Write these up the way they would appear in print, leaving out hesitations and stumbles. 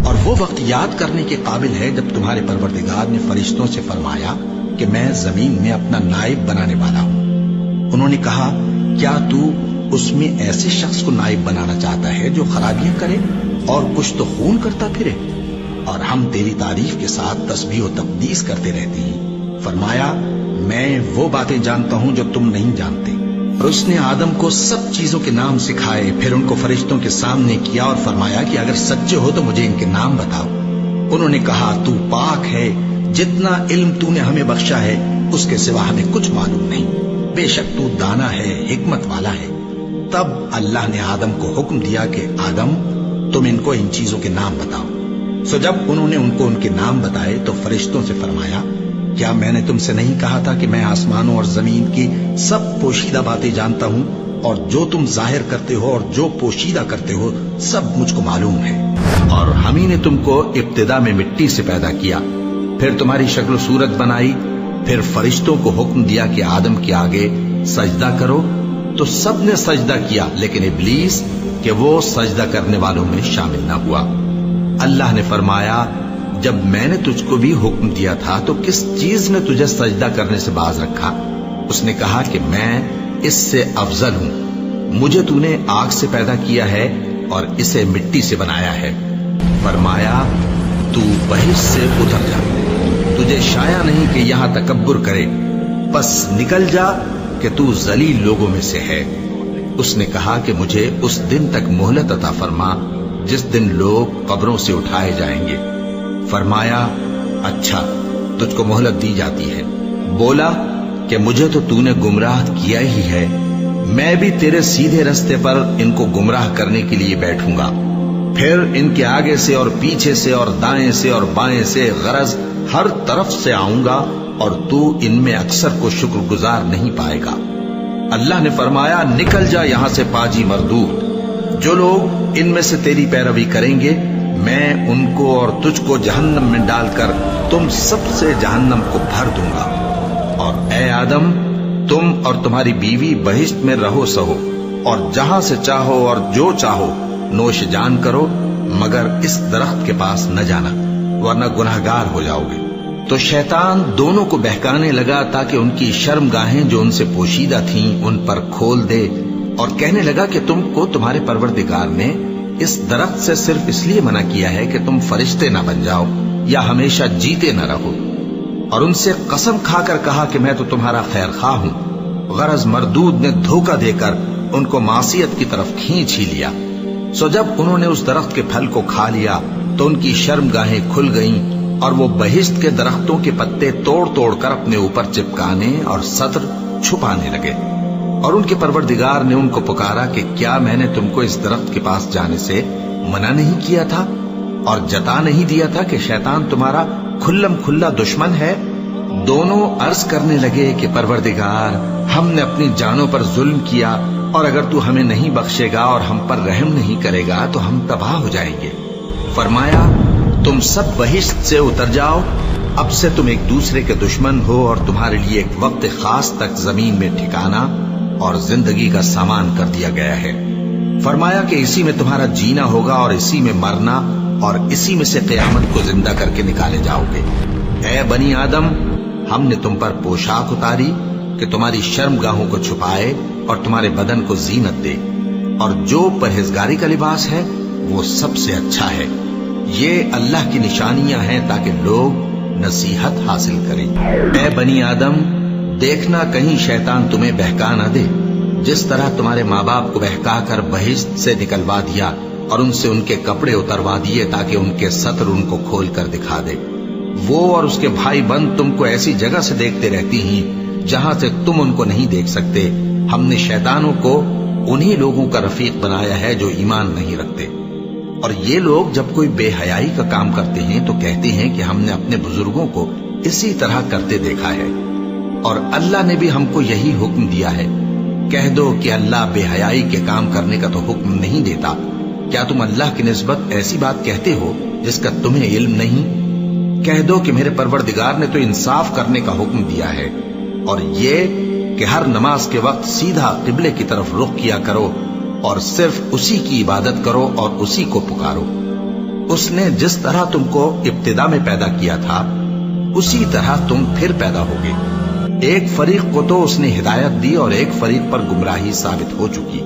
اور وہ وقت یاد کرنے کے قابل ہے جب تمہارے پروردگار نے فرشتوں سے فرمایا کہ میں زمین میں اپنا نائب بنانے والا ہوں۔ انہوں نے کہا کیا تو اس میں ایسے شخص کو نائب بنانا چاہتا ہے جو خرابیاں کرے اور کچھ تو خون کرتا پھرے؟ اور ہم تیری تعریف کے ساتھ تسبیح و تقدیس کرتے رہتے ہیں۔ فرمایا میں وہ باتیں جانتا ہوں جو تم نہیں جانتے۔ اور اس نے آدم کو سب چیزوں کے نام سکھائے، پھر ان کو فرشتوں کے سامنے کیا اور فرمایا کہ اگر سچے ہو تو مجھے ان کے نام بتاؤ۔ انہوں نے کہا تو پاک ہے، جتنا علم تو نے ہمیں بخشا ہے اس کے سوا ہمیں کچھ معلوم نہیں، بے شک تو دانا ہے، حکمت والا ہے۔ تب اللہ نے آدم کو حکم دیا کہ آدم تم ان کو ان چیزوں کے نام بتاؤ۔ سو جب انہوں نے ان کو ان کے نام بتائے تو فرشتوں سے فرمایا کیا میں نے تم سے نہیں کہا تھا کہ میں آسمانوں اور زمین کی سب پوشیدہ باتیں جانتا ہوں، اور جو تم ظاہر کرتے ہو اور جو پوشیدہ کرتے ہو سب مجھ کو معلوم ہے۔ اور ہم ہی نے تم کو ابتدا میں مٹی سے پیدا کیا، پھر تمہاری شکل و صورت بنائی، پھر فرشتوں کو حکم دیا کہ آدم کے آگے سجدہ کرو، تو سب نے سجدہ کیا لیکن ابلیس کہ وہ سجدہ کرنے والوں میں شامل نہ ہوا۔ اللہ نے فرمایا جب میں نے تجھ کو بھی حکم دیا تھا تو کس چیز نے تجھے سجدہ کرنے سے باز رکھا؟ اس نے کہا کہ میں اس سے افضل ہوں، مجھے تو نے آگ سے پیدا کیا ہے اور اسے مٹی سے بنایا ہے۔ فرمایا تو بہشت سے اتر جا، تجھے شایع نہیں کہ یہاں تکبر کرے، بس نکل جا کہ تو ذلیل لوگوں میں سے ہے۔ اس نے کہا کہ مجھے اس دن تک مہلت عطا فرما جس دن لوگ قبروں سے اٹھائے جائیں گے۔ فرمایا اچھا تجھ کو مہلت دی جاتی ہے۔ بولا کہ مجھے تو نے گمراہ کیا ہی ہے، میں بھی تیرے سیدھے رستے پر ان کو گمراہ کرنے کے لیے بیٹھوں گا، پھر ان کے آگے سے اور پیچھے سے اور دائیں سے اور بائیں سے غرض ہر طرف سے آؤں گا، اور تو ان میں اکثر کو شکر گزار نہیں پائے گا۔ اللہ نے فرمایا نکل جا یہاں سے پاجی مردود، جو لوگ ان میں سے تیری پیروی کریں گے میں ان کو اور تجھ کو جہنم میں ڈال کر تم سب سے جہنم کو بھر دوں گا۔ اور اے آدم تم اور تمہاری بیوی بہشت میں رہو سہو، اور جہاں سے چاہو اور جو چاہو نوش جان کرو، مگر اس درخت کے پاس نہ جانا ورنہ گناہگار ہو جاؤ گے۔ تو شیطان دونوں کو بہکانے لگا تاکہ ان کی شرم گاہیں جو ان سے پوشیدہ تھیں ان پر کھول دے، اور کہنے لگا کہ تم کو تمہارے پروردگار نے اس درخت سے صرف اس لیے منع کیا ہے کہ تم فرشتے نہ بن جاؤ یا ہمیشہ جیتے نہ رہو۔ اور ان سے قسم کھا کر کہا کہ میں تو تمہارا خیر خواہ ہوں۔ غرض مردود نے دھوکہ دے کر ان کو معصیت کی طرف کھینچ ہی لیا۔ سو جب انہوں نے اس درخت کے پھل کو کھا لیا تو ان کی شرم گاہیں کھل گئیں، اور وہ بہشت کے درختوں کے پتے توڑ توڑ کر اپنے اوپر چپکانے اور سطر چھپانے لگے۔ اور ان کے پروردگار نے ان کو پکارا کہ کیا میں نے تم کو اس درخت کے پاس جانے سے منع نہیں کیا تھا اور جتا نہیں دیا تھا کہ شیطان تمہارا کھلم کھلا دشمن ہے؟ دونوں عرض کرنے لگے کہ پروردگار ہم نے اپنی جانوں پر ظلم کیا، اور اگر تو ہمیں نہیں بخشے گا اور ہم پر رحم نہیں کرے گا تو ہم تباہ ہو جائیں گے۔ فرمایا تم سب بہشت سے اتر جاؤ، اب سے تم ایک دوسرے کے دشمن ہو، اور تمہارے لیے ایک وقت خاص تک زمین میں ٹھکانا اور زندگی کا سامان کر دیا گیا ہے۔ فرمایا کہ اسی میں تمہارا جینا ہوگا اور اسی میں مرنا، اور اسی میں سے قیامت کو زندہ کر کے نکالے جاؤ گے۔ اے بنی آدم ہم نے تم پر پوشاک اتاری کہ تمہاری شرم گاہوں کو چھپائے اور تمہارے بدن کو زینت دے، اور جو پرہیزگاری کا لباس ہے وہ سب سے اچھا ہے۔ یہ اللہ کی نشانیاں ہیں تاکہ لوگ نصیحت حاصل کریں۔ اے بنی آدم دیکھنا کہیں شیطان تمہیں بہکا نہ دے، جس طرح تمہارے ماں باپ کو بہکا کر بہشت سے نکلوا دیا اور ان سے ان کے کپڑے اتروا دیے تاکہ ان کے سطر ان کو کھول کر دکھا دے۔ وہ اور اس کے بھائی بند تم کو ایسی جگہ سے دیکھتے رہتی ہیں جہاں سے تم ان کو نہیں دیکھ سکتے۔ ہم نے شیطانوں کو انہی لوگوں کا رفیق بنایا ہے جو ایمان نہیں رکھتے۔ اور یہ لوگ جب کوئی بے حیائی کا کام کرتے ہیں تو کہتے ہیں کہ ہم نے اپنے بزرگوں کو اسی طرح کرتے دیکھا ہے، اور اللہ نے بھی ہم کو یہی حکم دیا ہے۔ کہہ دو کہ اللہ بے حیائی کے کام کرنے کا تو حکم نہیں دیتا۔ کیا تم اللہ کی نسبت ایسی بات کہتے ہو جس کا تمہیں علم نہیں؟ کہہ دو کہ میرے پروردگار نے تو انصاف کرنے کا حکم دیا ہے، اور یہ کہ ہر نماز کے وقت سیدھا قبلے کی طرف رخ کیا کرو اور صرف اسی کی عبادت کرو اور اسی کو پکارو۔ اس نے جس طرح تم کو ابتدا میں پیدا کیا تھا اسی طرح تم پھر پیدا ہوگے۔ ایک فریق کو تو اس نے ہدایت دی اور ایک فریق پر گمراہی ثابت ہو چکی۔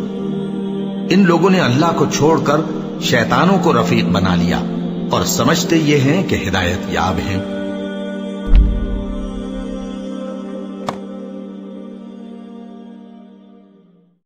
ان لوگوں نے اللہ کو چھوڑ کر شیطانوں کو رفیق بنا لیا اور سمجھتے یہ ہیں کہ ہدایت یاب ہیں۔